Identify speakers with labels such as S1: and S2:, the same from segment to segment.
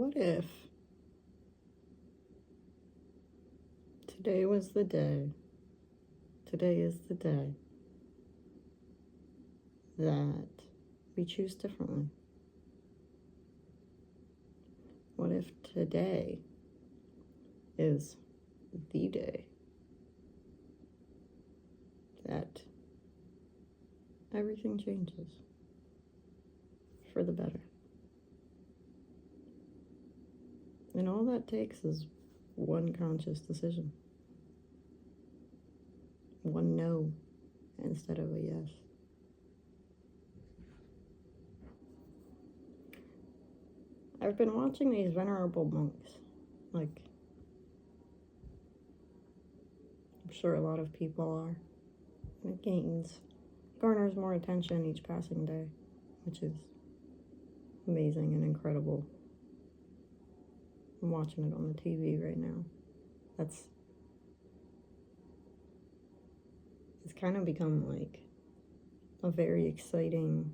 S1: What if today was the day, today is the day that we choose differently? What if today is the day that everything changes for the better? And all that takes is one conscious decision. One no instead of a yes. I've been watching these venerable monks. Like, I'm sure a lot of people are. And it garners more attention each passing day, which is amazing and incredible. I'm watching it on the TV right now. It's kind of become like a very exciting,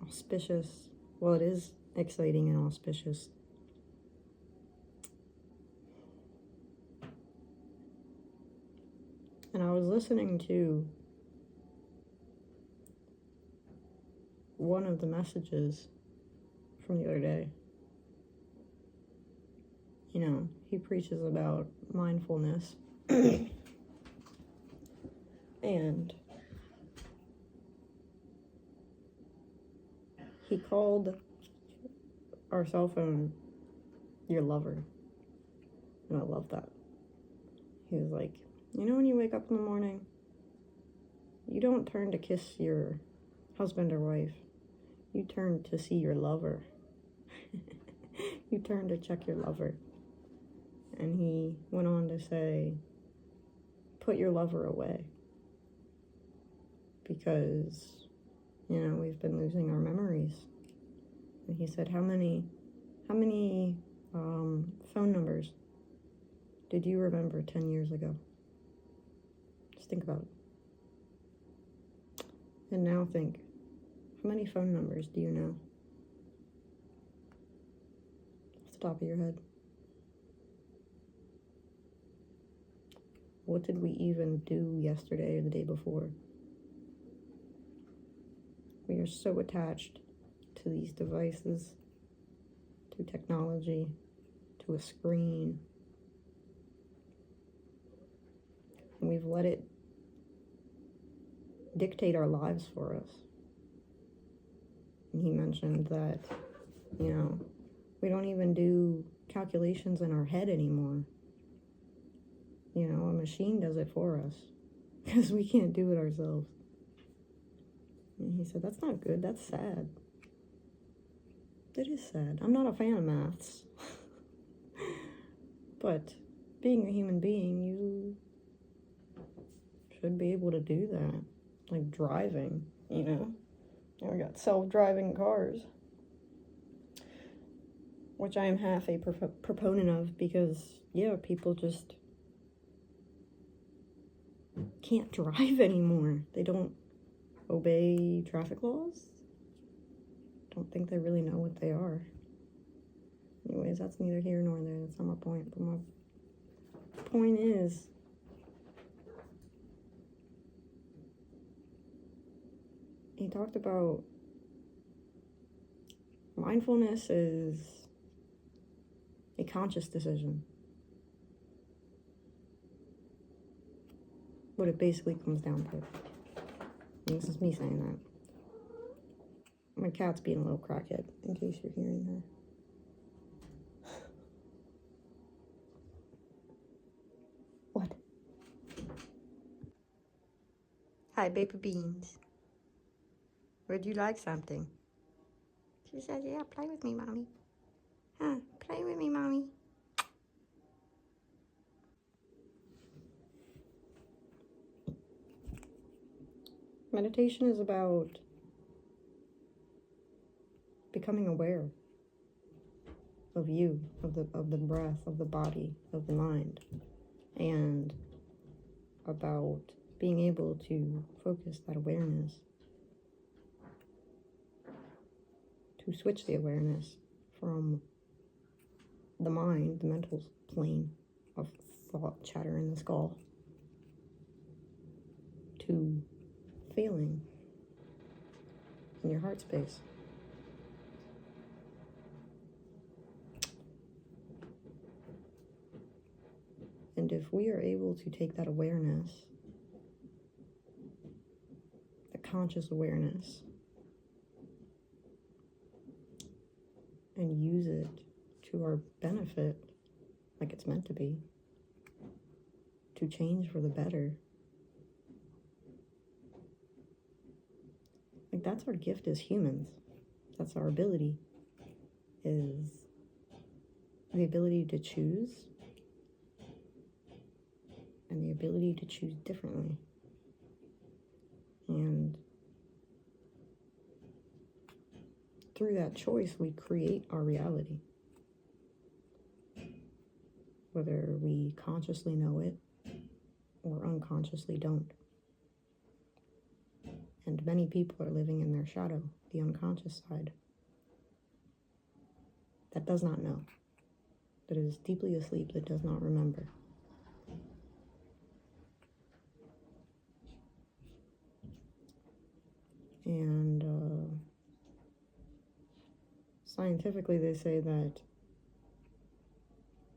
S1: auspicious, well, it is exciting and auspicious. And I was listening to one of the messages from the other day. You know, he preaches about mindfulness. And he called our cell phone your lover. And I love that. He was like, you know, when you wake up in the morning, you don't turn to kiss your husband or wife. You turn to see your lover. You turn to check your lover. And he went on to say, put your lover away. Because, you know, we've been losing our memories. And he said, how many phone numbers did you remember 10 years ago? Just think about it. And now think, how many phone numbers do you know? Off the top of your head. What did we even do yesterday or the day before? We are so attached to these devices, to technology, to a screen. And we've let it dictate our lives for us. And he mentioned that, you know, we don't even do calculations in our head anymore. You know, a machine does it for us because we can't do it ourselves. And he said, that's not good. That's sad. It is sad. I'm not a fan of maths. But being a human being, you should be able to do that. Like driving, you know. And we got self-driving cars. Which I am half a proponent of because, yeah, people just can't drive anymore. They don't obey traffic laws. Don't think they really know what they are. Anyways, that's neither here nor there. That's not my point. But my point is, he talked about mindfulness is a conscious decision. What it basically comes down to. And this is me saying that. My cat's being a little crackhead, in case you're hearing her. What? Hi, baby beans. Would you like something? She said, yeah, play with me, mommy. Huh, play with me, mommy. Meditation is about becoming aware of you, of the breath, of the body, of the mind, and about being able to focus that awareness, to switch the awareness from the mind, the mental plane of thought chatter in the skull, to feeling in your heart space. And if we are able to take that awareness, the conscious awareness, and use it to our benefit, like it's meant to be, to change for the better, like that's our gift as humans. That's our ability, is the ability to choose and the ability to choose differently. And through that choice, we create our reality. Whether we consciously know it or unconsciously don't. And many people are living in their shadow, the unconscious side, that does not know, that is deeply asleep, that does not remember. And scientifically, they say that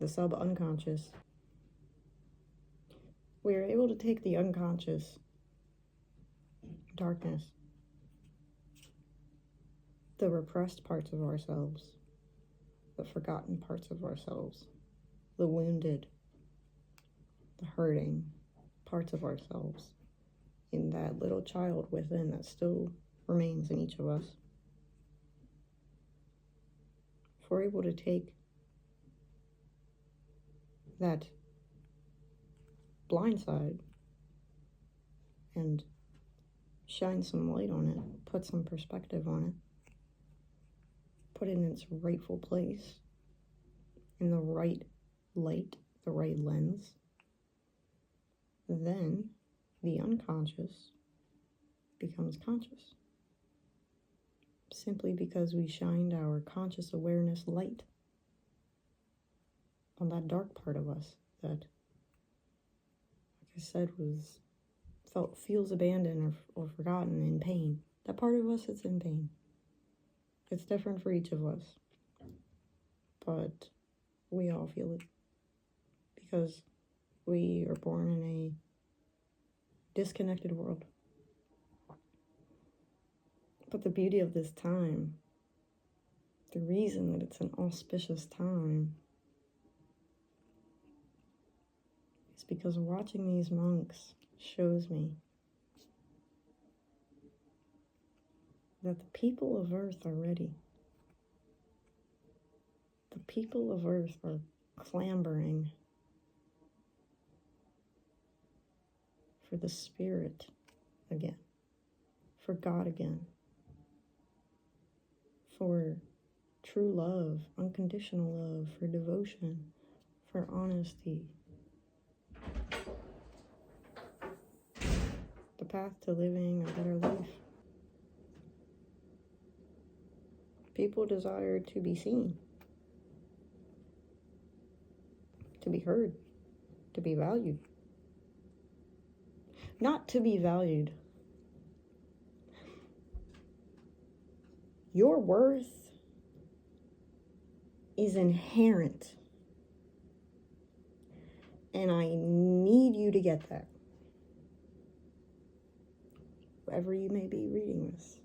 S1: the sub-unconscious, we are able to take the unconscious darkness, the repressed parts of ourselves, the forgotten parts of ourselves, the wounded, the hurting parts of ourselves, in that little child within that still remains in each of us. If we're able to take that blind side and shine some light on it, put some perspective on it, put it in its rightful place, in the right light, the right lens, then the unconscious becomes conscious. Simply because we shined our conscious awareness light on that dark part of us that, like I said, feels abandoned or forgotten, in pain. That part of us is in pain. It's different for each of us, but we all feel it because we are born in a disconnected world. But the beauty of this time, the reason that it's an auspicious time, is because watching these monks shows me that the people of Earth are ready. The people of Earth are clambering for the Spirit again, for God again, for true love, unconditional love, for devotion, for honesty. The path to living a better life. People desire to be seen, to be heard, to be valued. Not to be valued. Your worth is inherent. And I need you to get that. Whoever you may be reading this.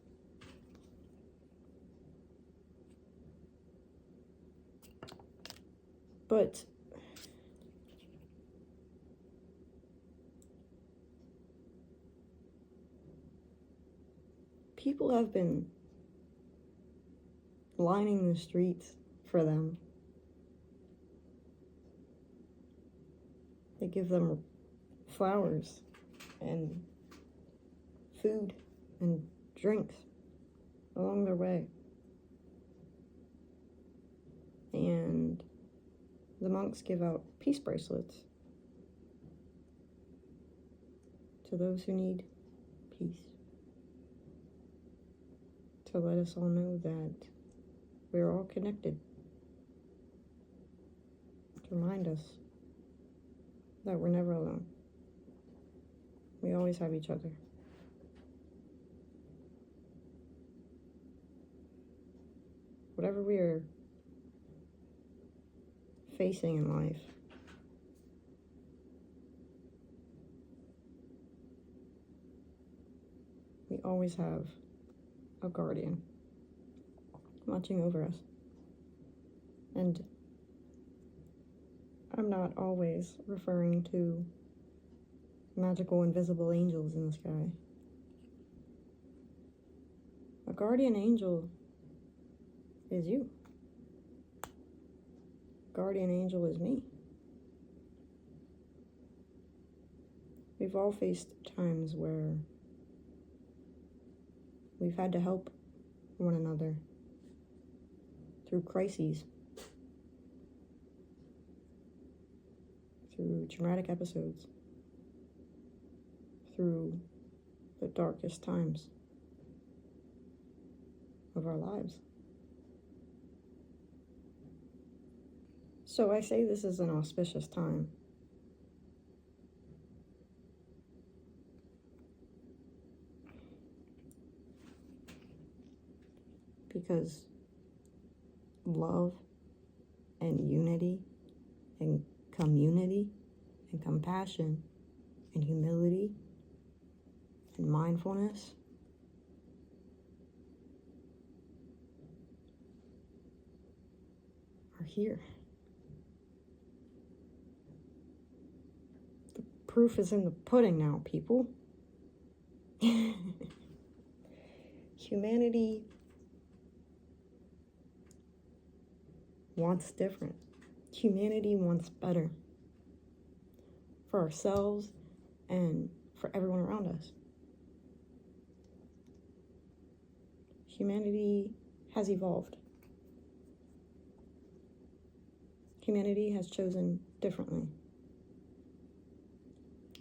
S1: But people have been lining the streets for them. They give them flowers and food and drinks along their way. And the monks give out peace bracelets to those who need peace, to let us all know that we're all connected. remind us that we're never alone. We always have each other. Whatever we are facing in life, we always have a guardian watching over us. And I'm not always referring to magical invisible angels in the sky. A guardian angel is you. Guardian angel is me. We've all faced times where we've had to help one another through crises, through traumatic episodes, through the darkest times of our lives. So I say this is an auspicious time. Because love and unity and community and compassion and humility and mindfulness are here. The proof is in the pudding now, people. Humanity wants different. Humanity wants better for ourselves and for everyone around us. Humanity has evolved. Humanity has chosen differently.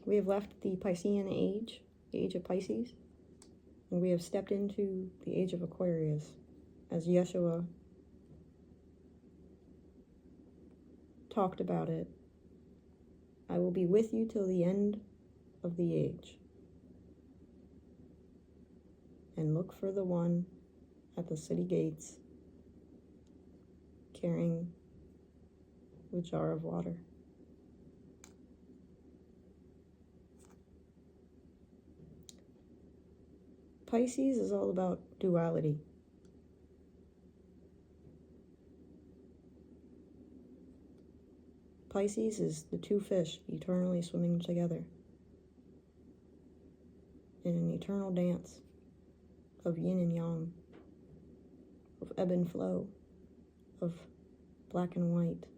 S1: We have left the Piscean age, the age of Pisces, and we have stepped into the age of Aquarius, as Yeshua talked about it. I will be with you till the end of the age. And look for the one at the city gates carrying the jar of water. Pisces is all about duality. Pisces is the two fish eternally swimming together in an eternal dance of yin and yang, of ebb and flow, of black and white,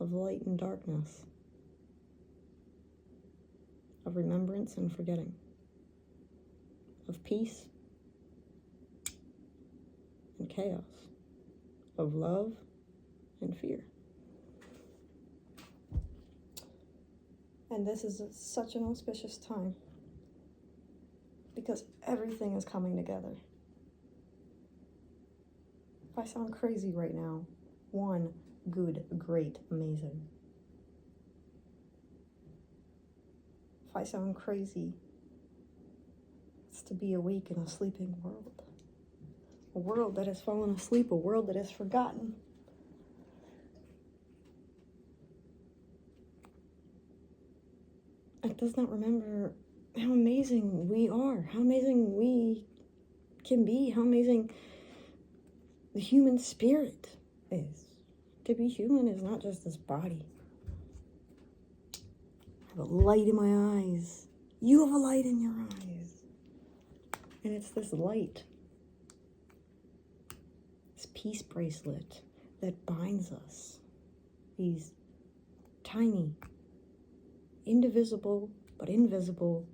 S1: of light and darkness, of remembrance and forgetting, of peace and chaos, of love and fear. And this is such an auspicious time because everything is coming together. If I sound crazy right now, one, good, great, amazing. If I sound crazy, it's to be awake in a sleeping world. A world that has fallen asleep, a world that is forgotten. It does not remember how amazing we are, how amazing we can be, how amazing the human spirit is. To be human is not just this body. I have a light in my eyes. You have a light in your eyes. And it's this light, this peace bracelet that binds us. These tiny, indivisible but invisible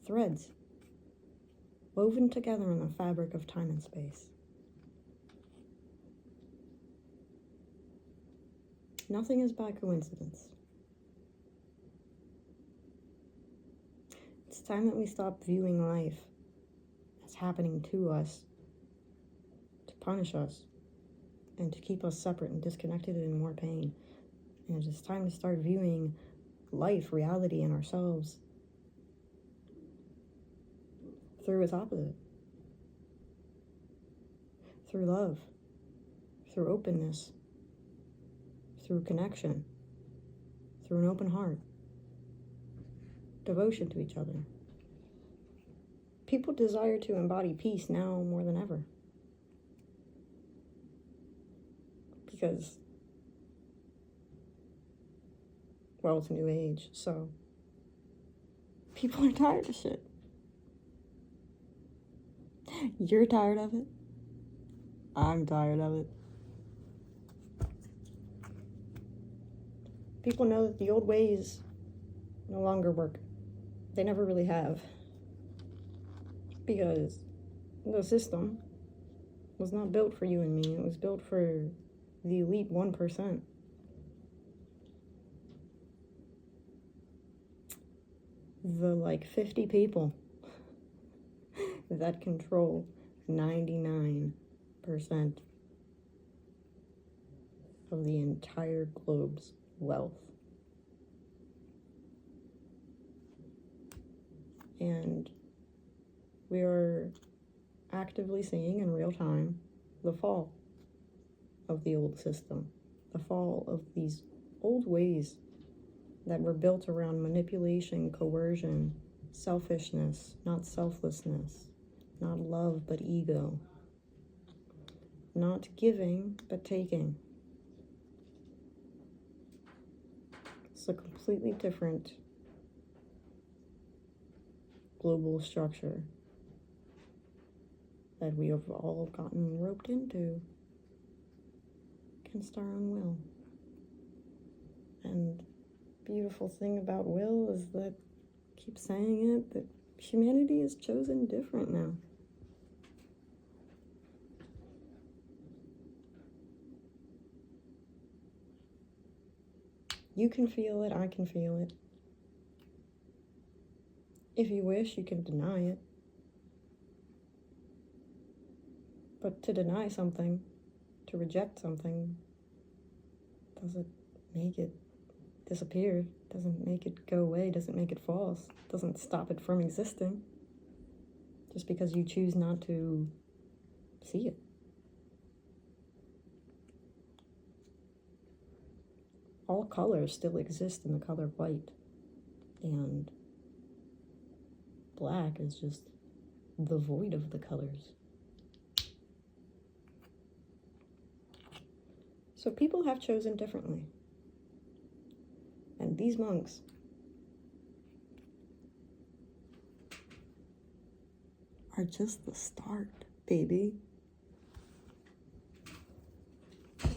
S1: threads woven together in the fabric of time and space. Nothing is by coincidence. It's time that we stop viewing life as happening to us, to punish us, and to keep us separate and disconnected and in more pain. And it's time to start viewing life, reality, and ourselves through its opposite. Through love, through openness, through connection, through an open heart, devotion to each other. People desire to embody peace now more than ever. Because, well, it's a new age, so people are tired of shit. You're tired of it. I'm tired of it. People know that the old ways no longer work. They never really have. Because the system was not built for you and me. It was built for the elite 1%. The 50 people that control 99% of the entire globe's wealth. And we are actively seeing in real time the fall of the old system, the fall of these old ways that were built around manipulation, coercion, selfishness, not selflessness, not love but ego, not giving but taking. It's a completely different global structure that we have all gotten roped into against our own will. And the beautiful thing about will is that, I keep saying it, that humanity is chosen different now. You can feel it, I can feel it. If you wish, you can deny it. But to deny something, to reject something, doesn't make it disappear, doesn't make it go away, doesn't make it false, doesn't stop it from existing, just because you choose not to see it. All colors still exist in the color white, and black is just the void of the colors. So people have chosen differently. And these monks are just the start, baby.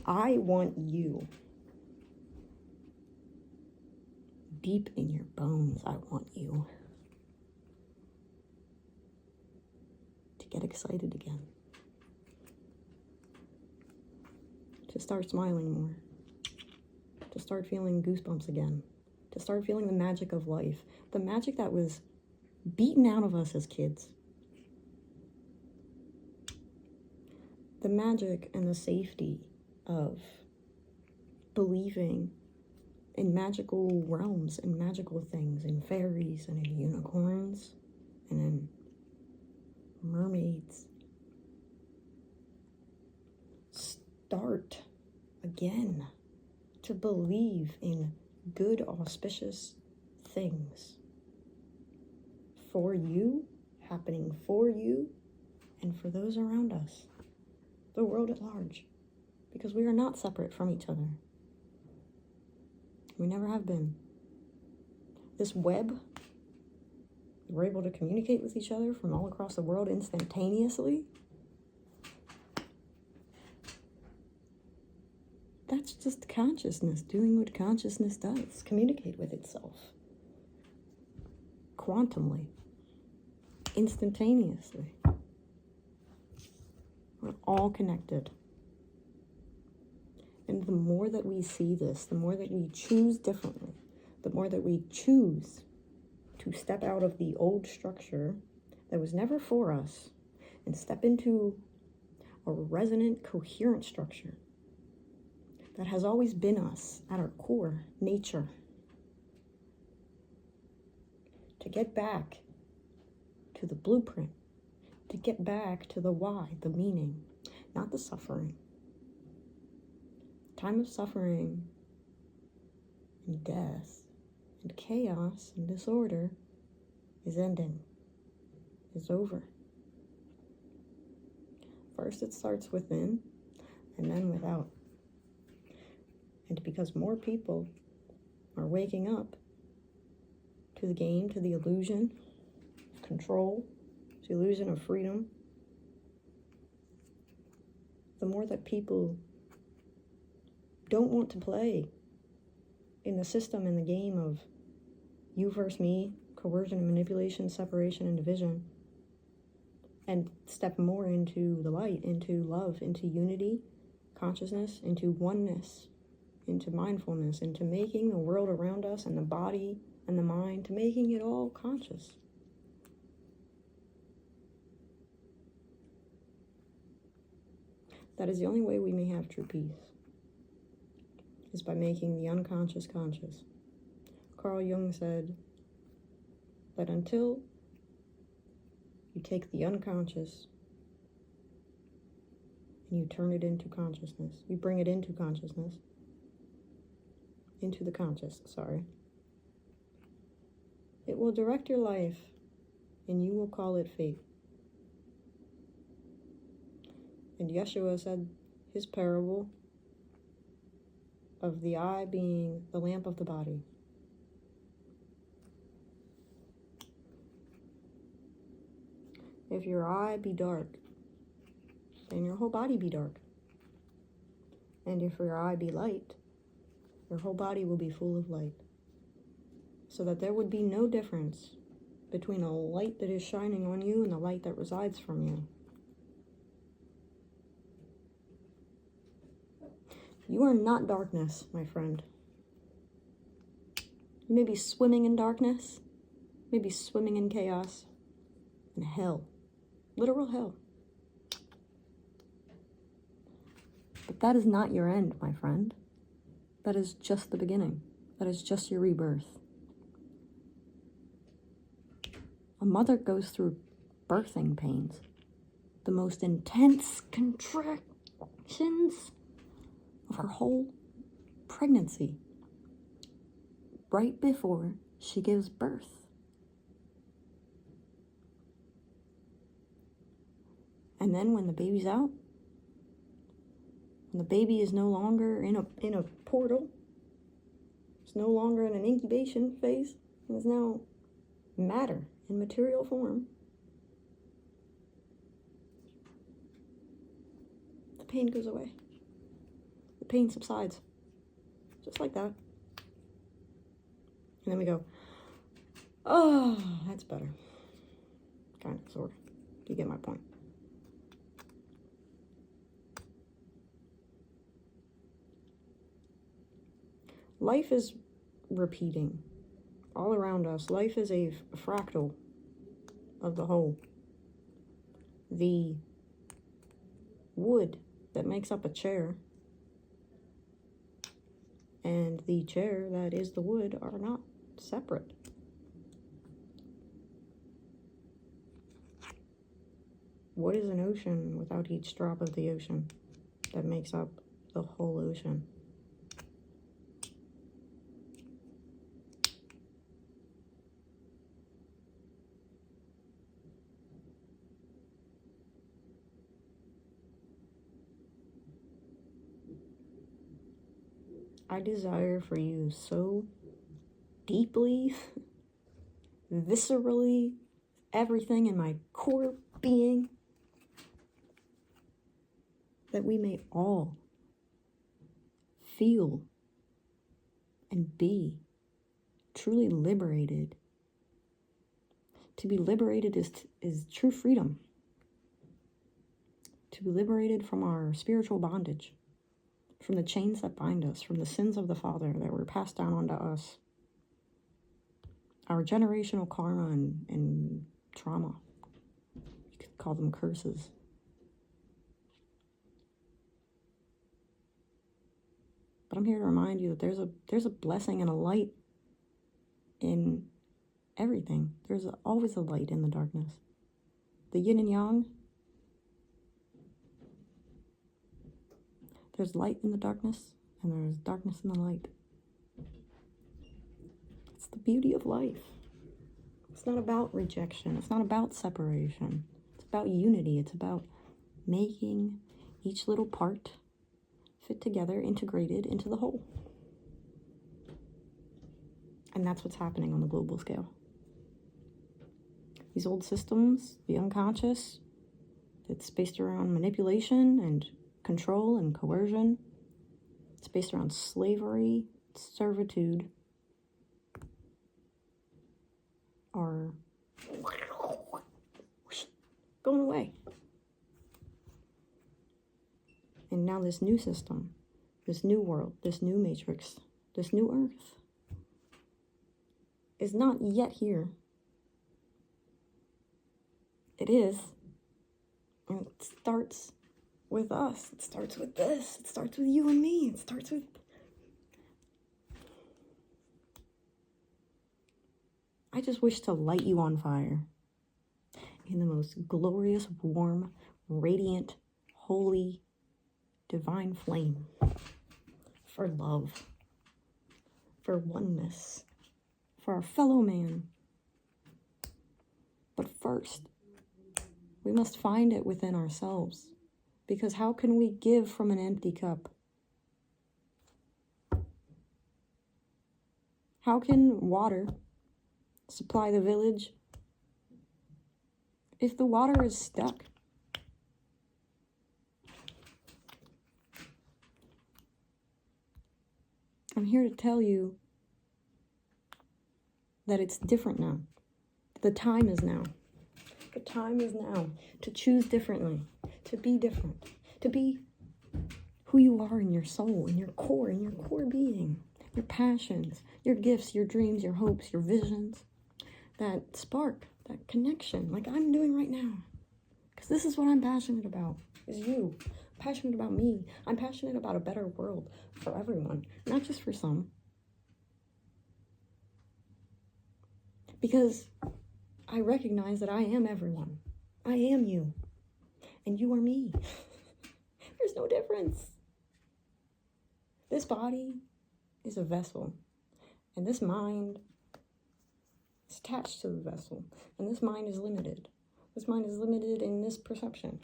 S1: I want you. Deep in your bones, I want you to get excited again. To start smiling more. To start feeling goosebumps again. To start feeling the magic of life. The magic that was beaten out of us as kids. The magic and the safety of believing in magical realms and magical things, in fairies and in unicorns and in mermaids. Start again to believe in good, auspicious things for you, happening for you, and for those around us, the world at large, because we are not separate from each other. We never have been. This web, we're able to communicate with each other from all across the world instantaneously. That's just consciousness doing what consciousness does, communicate with itself. Quantumly. Instantaneously. We're all connected. And the more that we see this, the more that we choose differently, the more that we choose to step out of the old structure that was never for us and step into a resonant, coherent structure that has always been us at our core nature. To get back to the blueprint, to get back to the why, the meaning, not the suffering. Time of suffering and death and chaos and disorder is ending, is over. First it starts within and then without. And because more people are waking up to the game, to the illusion of control, to the illusion of freedom, the more that people don't want to play in the system, in the game of you versus me, coercion and manipulation, separation and division, and step more into the light, into love, into unity, consciousness, into oneness, into mindfulness, into making the world around us and the body and the mind, to making it all conscious. That is the only way we may have true peace, is by making the unconscious conscious. Carl Jung said that until you take the unconscious and you turn it into consciousness, you bring it into consciousness, into the conscious, it will direct your life and you will call it fate. And Yeshua said his parable of the eye being the lamp of the body. If your eye be dark, then your whole body be dark. And if your eye be light, your whole body will be full of light. So that there would be no difference between a light that is shining on you and the light that resides from you. You are not darkness, my friend. You may be swimming in darkness, maybe swimming in chaos, in hell, literal hell. But that is not your end, my friend. That is just the beginning. That is just your rebirth. A mother goes through birthing pains, the most intense contractions of her whole pregnancy, right before she gives birth. And then when the baby's out, when the baby is no longer in a portal, it's no longer in an incubation phase, it is now matter in material form, the pain goes away. The pain subsides. Just like that. And then we go, oh, that's better. Kind of, sort of. You get my point. Life is repeating all around us. Life is a fractal of the whole. The wood that makes up a chair and the chair that is the wood are not separate. What is an ocean without each drop of the ocean that makes up the whole ocean? I desire for you so deeply, viscerally, everything in my core being, that we may all feel and be truly liberated. To be liberated is true freedom. To be liberated from our spiritual bondage, from the chains that bind us, from the sins of the Father that were passed down onto us, our generational karma and trauma. You could call them curses. But I'm here to remind you that there's a blessing and a light in everything. There's always a light in the darkness. The yin and yang. There's light in the darkness, and there's darkness in the light. It's the beauty of life. It's not about rejection. It's not about separation. It's about unity. It's about making each little part fit together, integrated into the whole. And that's what's happening on the global scale. These old systems, the unconscious, it's based around manipulation and control and coercion. It's based around slavery, servitude, are going away. And now this new system, this new world, this new matrix, this new earth is not yet here. It is. And it starts with us. It starts with this. It starts with you and me. It starts with... I just wish to light you on fire in the most glorious, warm, radiant, holy, divine flame for love, for oneness, for our fellow man. But first, we must find it within ourselves, because how can we give from an empty cup? How can water supply the village if the water is stuck? I'm here to tell you that it's different now. The time is now. The time is now to choose differently, to be different, to be who you are in your soul, in your core being, your passions, your gifts, your dreams, your hopes, your visions, that spark, that connection, like I'm doing right now. Because this is what I'm passionate about, is you. I'm passionate about me. I'm passionate about a better world for everyone, not just for some. Because I recognize that I am everyone. I am you. And you are me. There's no difference. This body is a vessel. And this mind is attached to the vessel. And this mind is limited. This mind is limited in this perception.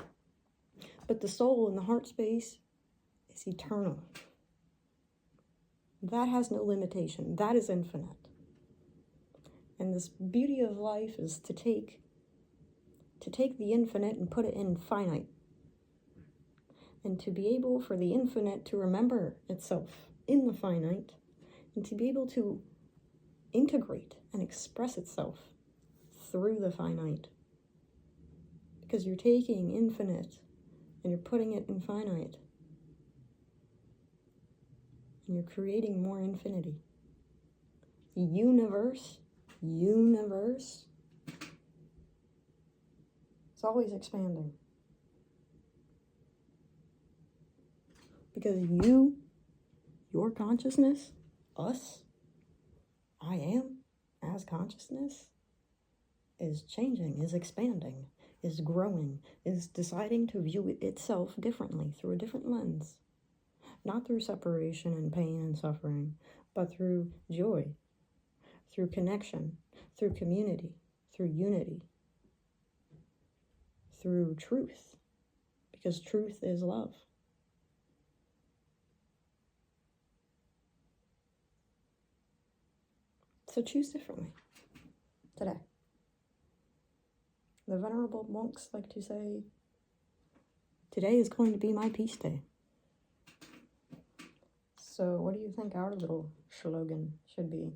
S1: But the soul in the heart space is eternal. That has no limitation. That is infinite. And this beauty of life is to take the infinite and put it in finite. And to be able for the infinite to remember itself in the finite, and to be able to integrate and express itself through the finite. Because you're taking infinite and you're putting it in finite. And you're creating more infinity. The universe, it's always expanding. Because your consciousness, us, I am, as consciousness, is changing, is expanding, is growing, is deciding to view itself differently, through a different lens. Not through separation and pain and suffering, but through joy, through connection, through community, through unity, through truth, because truth is love. So choose differently today. The venerable monks like to say, today is going to be my peace day. So what do you think our little slogan should be?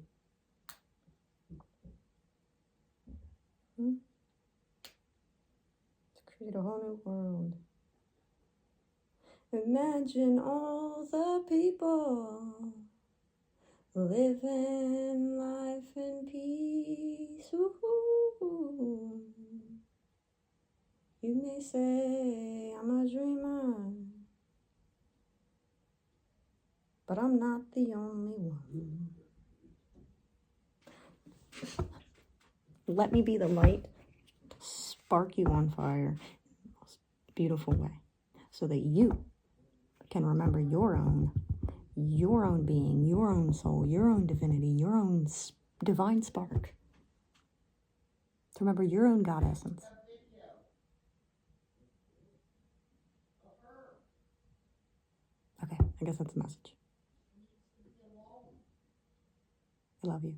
S1: To create a whole new world. Imagine all the people living life in peace. Ooh. You may say I'm a dreamer, but I'm not the only one. Let me be the light to spark you on fire in the most beautiful way, so that you can remember your own being, your own soul, your own divinity, your own divine spark. To remember your own God essence. Okay, I guess that's the message. I love you.